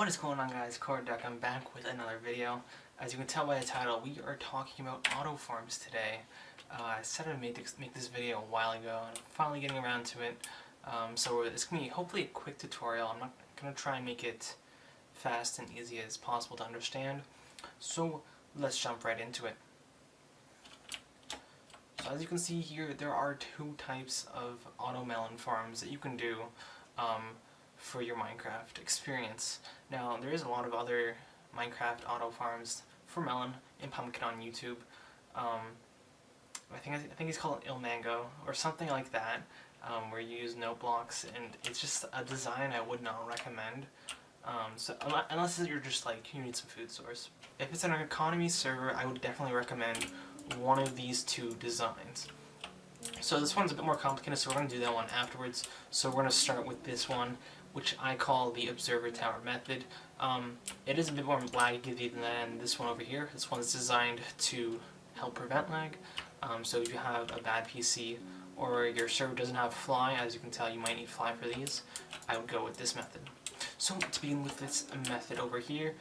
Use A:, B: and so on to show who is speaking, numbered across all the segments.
A: What is going on, guys? Duck. I'm back with another video. As you can tell by the title, we are talking about auto farms today. I said I'd make this video a while ago, and I'm finally getting around to it. So it's going to be hopefully a quick tutorial. I'm not going to try and make it fast and easy as possible to understand. So let's jump right into it. So as you can see here, there are two types of auto melon farms that you can do for your Minecraft experience. Now, there is a lot of other Minecraft auto farms for melon and pumpkin on YouTube. I think it's called Il Mango or something like that, where you use note blocks, and it's just a design I would not recommend. So unless you're just like you need some food source. If it's an economy server, I would definitely recommend one of these two designs. So this one's a bit more complicated, so we're going to do that one afterwards. So we're going to start with this one, which I call the observer tower method. It is a bit more laggy than this one over here. This one's designed to help prevent lag. So if you have a bad PC or your server doesn't have fly, as you can tell you might need fly for these, I would go with this method. So to begin with this method over here,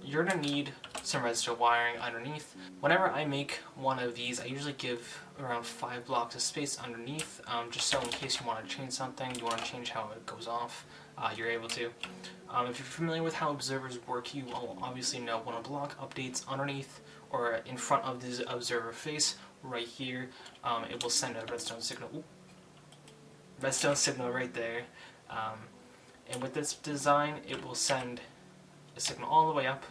A: you're going to need some redstone wiring underneath. Whenever I make one of these, I usually give around 5 blocks of space underneath, just so in case you want to change something, you want to change how it goes off, you're able to. If you're familiar with how observers work, you will obviously know when a block updates underneath or in front of this observer face right here, it will send a redstone signal. Ooh. Redstone signal right there. And with this design, it will send a signal all the way up,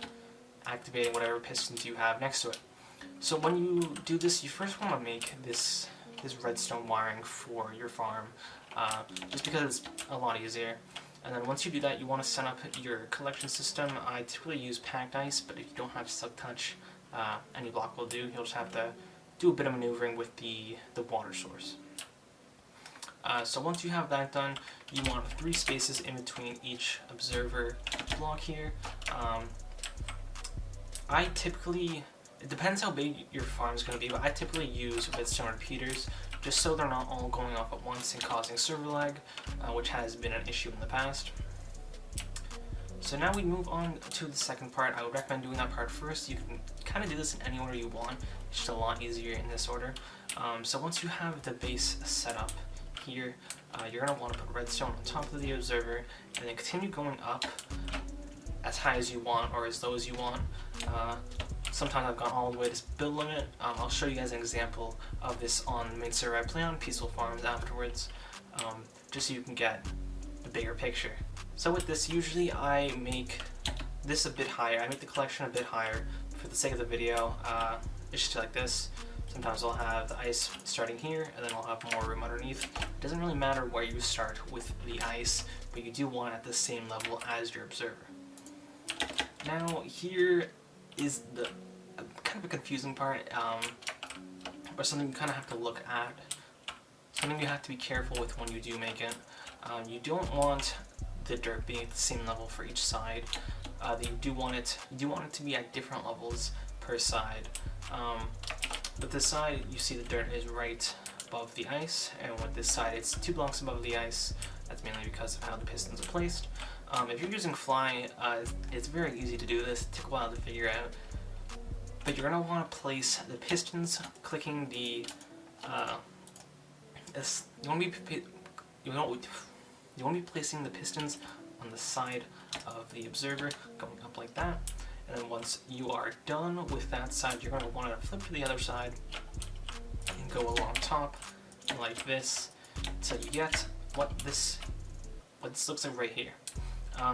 A: activating whatever pistons you have next to it. So when you do this, you first want to make this redstone wiring for your farm, just because it's a lot easier. And then once you do that, you want to set up your collection system. I typically use packed ice, but if you don't have silk touch, any block will do. You'll just have to do a bit of maneuvering with the water source. So once you have that done, you want 3 spaces in between each observer block here. I typically, it depends how big your farm is going to be, but I typically use redstone repeaters just so they're not all going off at once and causing server lag, which has been an issue in the past. So now we move on to the second part. I would recommend doing that part first. You can kind of do this in any order you want. It's just a lot easier in this order. So once you have the base set up here, you're going to want to put redstone on top of the observer and then continue going up as high as you want or as low as you want. Sometimes I've gone all the way to build limit. I'll show you guys an example of this on the main server I play on, Peaceful Farms, afterwards, just so you can get the bigger picture. So with this, usually I make this a bit higher. I make the collection a bit higher for the sake of the video. It's just like this. Sometimes I'll have the ice starting here, and then I'll have more room underneath. It doesn't really matter where you start with the ice, but you do want it at the same level as your observer. Now here is the kind of a confusing part, or something you kind of have to look at. Something you have to be careful with when you do make it. You don't want the dirt being at the same level for each side. You do want it to be at different levels per side. With this side, you see the dirt is right above the ice, and with this side, it's 2 blocks above the ice. That's mainly because of how the pistons are placed. If you're using fly, it's very easy to do this. It took a while to figure out. But you're going to want to place the pistons, clicking the... you want to be placing the pistons on the side of the observer, going up like that. And then once you are done with that side, you're going to want to flip to the other side and go along top like this until you get what this looks like right here.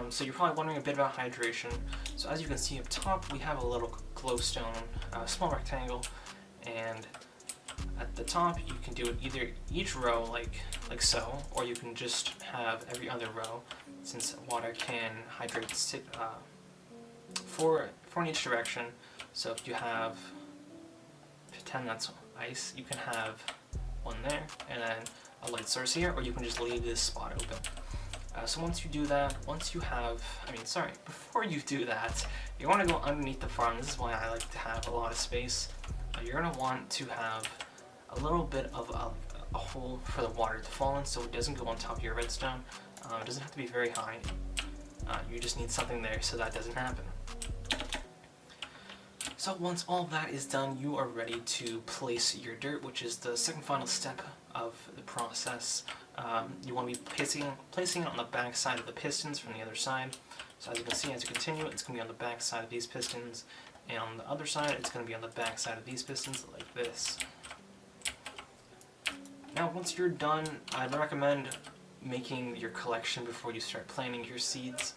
A: So you're probably wondering a bit about hydration. So as you can see up top, we have a little glowstone, small rectangle, and at the top you can do it either each row like so, or you can just have every other row, since water can hydrate 4 in each direction. So if you have, pretend that's ice, you can have one there and then a light source here, or you can just leave this spot open. So once you do that, before you do that, you want to go underneath the farm. This is why I like to have a lot of space. You're going to want to have a little bit of a hole for the water to fall in, so it doesn't go on top of your redstone. It doesn't have to be very high. You just need something there so that doesn't happen. So once all that is done, you are ready to place your dirt, which is the second final step of the process. You want to be placing it on the back side of the pistons from the other side. So as you can see, as you continue, it's going to be on the back side of these pistons, and on the other side, it's going to be on the back side of these pistons, like this. Now, once you're done, I'd recommend making your collection before you start planting your seeds.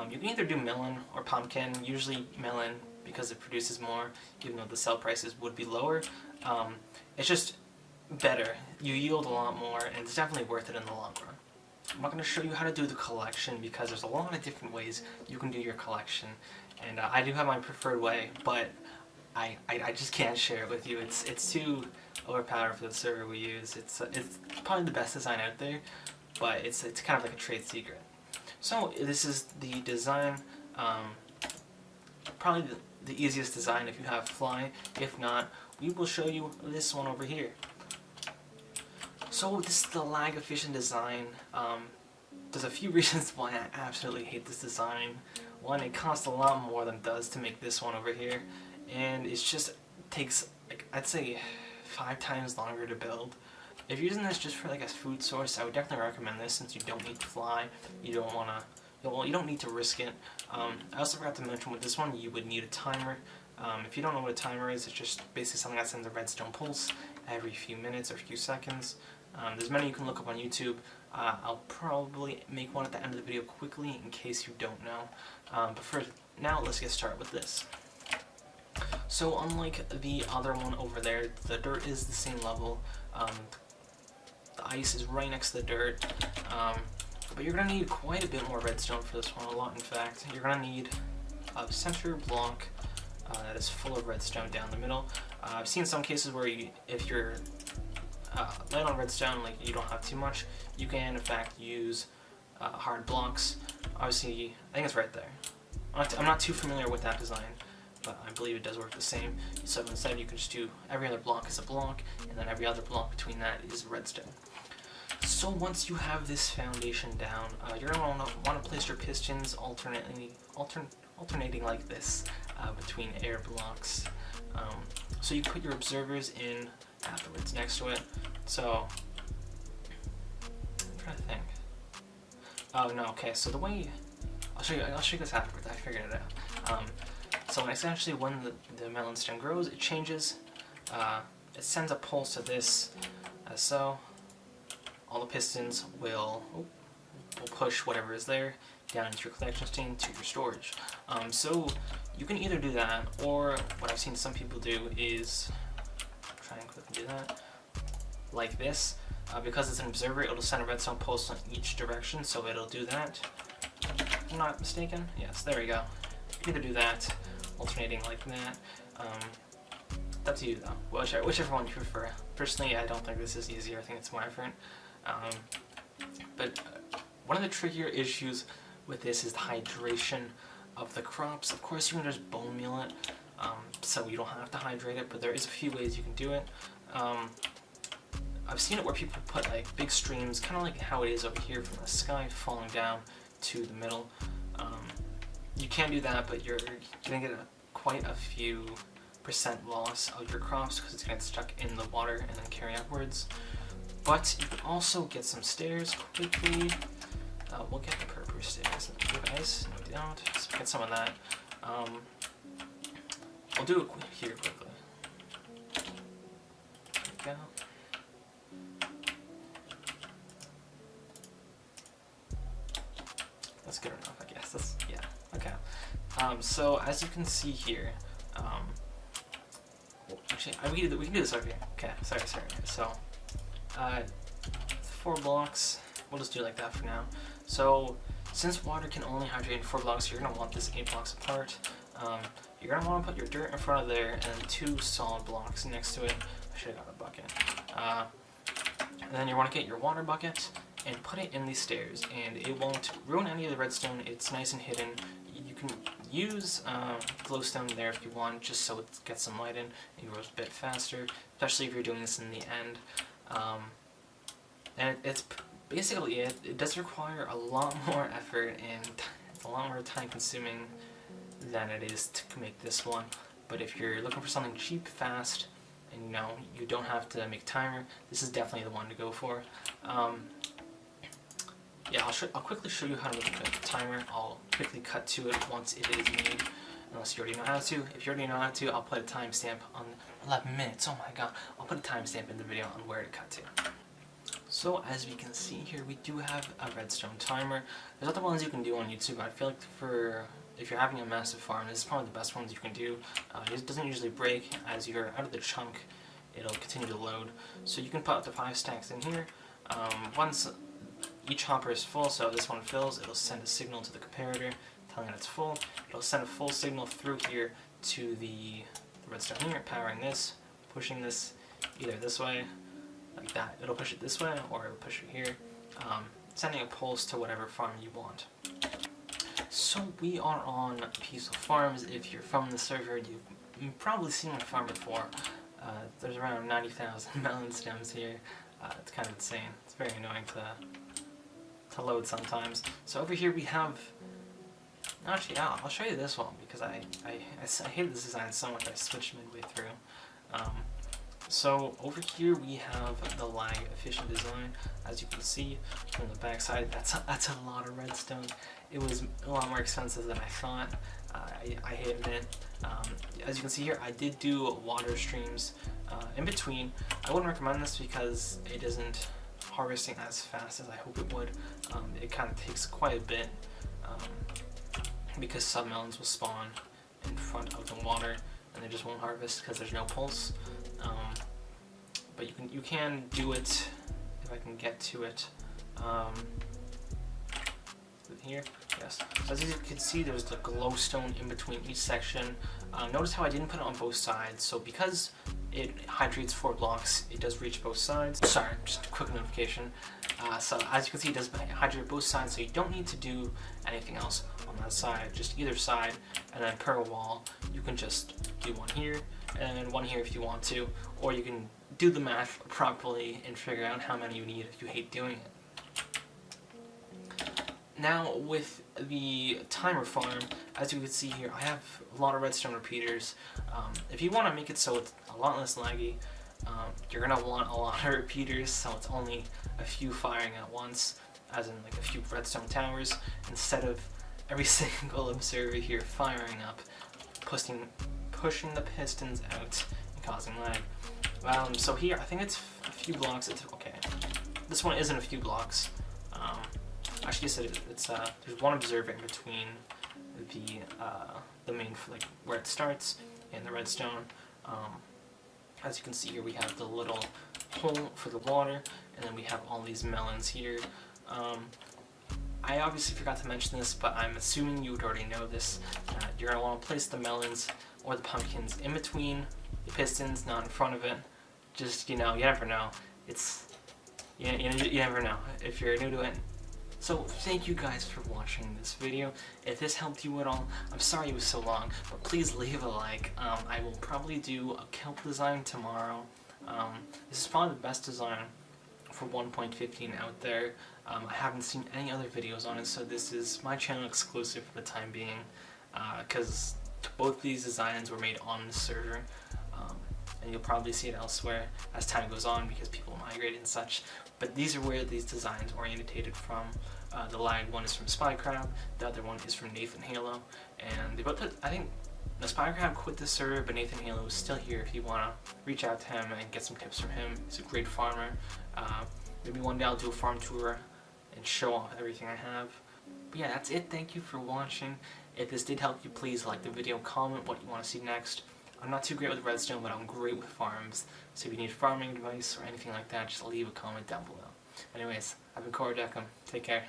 A: You can either do melon or pumpkin. Usually melon, because it produces more, even though the sell prices would be lower. It's just better. You yield a lot more, and it's definitely worth it in the long run. I'm not going to show you how to do the collection because there's a lot of different ways you can do your collection, and I do have my preferred way, but I just can't share it with you. It's too overpowered for the server we use. It's probably the best design out there, but it's kind of like a trade secret. So this is the design, probably the easiest design if you have fly. If not, we will show you this one over here. So this is the lag efficient design. There's a few reasons why I absolutely hate this design. One, it costs a lot more than it does to make this one over here, and it just takes, like, I'd say 5 times longer to build. If you're using this just for like a food source, I would definitely recommend this since you don't need to fly. You don't want to, well, you don't need to risk it. I also forgot to mention with this one, you would need a timer. If you don't know what a timer is, it's just basically something that sends a redstone pulse every few minutes or a few seconds. There's many you can look up on YouTube. I'll probably make one at the end of the video quickly in case you don't know. But for now, let's get started with this. So unlike the other one over there, the dirt is the same level. The ice is right next to the dirt. But you're going to need quite a bit more redstone for this one, a lot in fact. You're going to need a center block that is full of redstone down the middle. I've seen some cases where if you're light on redstone, like you don't have too much, you can in fact use hard blocks. Obviously, I think it's right there. I'm not too familiar with that design, but I believe it does work the same. So instead you can just do every other block is a block, and then every other block between that is redstone. So once you have this foundation down, you're going to want to place your pistons alternating like this between air blocks. So you put your observers in afterwards next to it. So I'm trying to think. Oh no, okay. So the way I'll show you this afterwards. I figured it out. So essentially, when the melon stem grows, it changes. It sends a pulse to this, as so. All the pistons will push whatever is there down into your collection station to your storage. So you can either do that, or what I've seen some people do is try and quickly do that like this. Because it's an observer, it'll send a redstone pulse in each direction, so it'll do that. If I'm not mistaken. Yes, there we go. You can either do that, alternating like that. It's up to you though, whichever one you prefer. Personally, I don't think this is easier. I think it's more effort. But one of the trickier issues with this is the hydration of the crops. Of course, you can just bone meal it, so you don't have to hydrate it, but there is a few ways you can do it. I've seen it where people put like big streams, kind of like how it is over here from the sky falling down to the middle. You can do that, but you're going to get quite a few % loss of your crops because it's going to get stuck in the water and then carry upwards. But you can also get some stairs quickly. We'll get the purple stairs. Do we have ice? No, we don't. Let's get some of that. We'll do it here quickly. There we go. That's good enough, I guess. Yeah. Okay. So as you can see here, actually, we can do this over here. Okay. Sorry. So. 4 blocks, we'll just do it like that for now. So since water can only hydrate in 4 blocks, you're going to want this 8 blocks apart. You're going to want to put your dirt in front of there and 2 solid blocks next to it. I should have got a bucket. And then you want to get your water bucket and put it in these stairs, and it won't ruin any of the redstone. It's nice and hidden. You can use glowstone there if you want, just so it gets some light in and it grows a bit faster, especially if you're doing this in the end. And it's basically it. It does require a lot more effort, and a lot more time consuming than it is to make this one. But if you're looking for something cheap, fast, and you know, you don't have to make a timer, this is definitely the one to go for. Yeah, I'll quickly show you how to make a timer. I'll quickly cut to it once it is made, unless you already know how to. If you already know how to, I'll put a timestamp on 11 minutes. Oh my god, I'll put a timestamp in the video on where to cut to. So as we can see here, we do have a redstone timer. There's other ones you can do on YouTube. I feel like if you're having a massive farm, this is probably the best ones you can do. It doesn't usually break. As you're out of the chunk, it'll continue to load. So you can put up to 5 stacks in here. Once each hopper is full, so this one fills, it'll send a signal to the comparator telling it it's full. It'll send a full signal through here to the redstone here, powering this, pushing this either this way, like that. It'll push it this way, or it'll push it here, sending a pulse to whatever farm you want. So we are on Peaceful Farms. If you're from the server, you've probably seen my farm before. There's around 90,000 melon stems here. It's kind of insane. It's very annoying to load sometimes. So over here we have, actually I'll show you this one because I hate this design so much I switched midway through. So over here we have the lag efficient design. As you can see from the back side, that's a lot of redstone. It was a lot more expensive than I thought. I hated it. As you can see here, I did do water streams in between. I wouldn't recommend this because it isn't harvesting as fast as I hope it would. It kind of takes quite a bit because some melons will spawn in front of the water and they just won't harvest because there's no pulse. But you can do it if I can get to it. Here, yes. So as you can see, there's the glowstone in between each section. Notice how I didn't put it on both sides. So because it hydrates 4 blocks, it does reach both sides. Sorry, just a quick notification. So as you can see, it does hydrate both sides, so you don't need to do anything else on that side, just either side, and then per wall, you can just do one here, and then one here if you want to, or you can do the math properly and figure out how many you need if you hate doing it. Now with the timer farm, as you can see here, I have a lot of redstone repeaters. If you want to make it so it's a lot less laggy, you're going to want a lot of repeaters, so it's only a few firing at once, as in like a few redstone towers, instead of every single observer here firing up, pushing the pistons out and causing lag. So here, I think it's a few blocks. It's okay. This one isn't a few blocks. Actually, it's there's one observer in between the main, like where it starts and the redstone. As you can see here, we have the little hole for the water, and then we have all these melons here. I obviously forgot to mention this, but I'm assuming you would already know this. You're going to want to place the melons or the pumpkins in between the pistons, not in front of it. Just, you never know. You never know if you're new to it. So thank you guys for watching this video. If this helped you at all, I'm sorry it was so long, but please leave a like. I will probably do a kelp design tomorrow. This is probably the best design for 1.15 out there. I haven't seen any other videos on it, so this is my channel exclusive for the time being, because both these designs were made on the server. And you'll probably see it elsewhere as time goes on because people migrate and such. But these are where these designs orientated from. The lagged one is from Spycrab, the other one is from Nathan Halo, and they both I think the Spycrab quit the server, but Nathan Halo is still here if you want to reach out to him and get some tips from him. He's a great farmer. Maybe one day I'll do a farm tour and show off everything I have. But yeah, that's it. Thank you for watching. If this did help you, please like the video, comment what you want to see next. I'm not too great with redstone, but I'm great with farms. So if you need farming advice or anything like that, just leave a comment down below. Anyways, I've been Corey Deckham. Take care.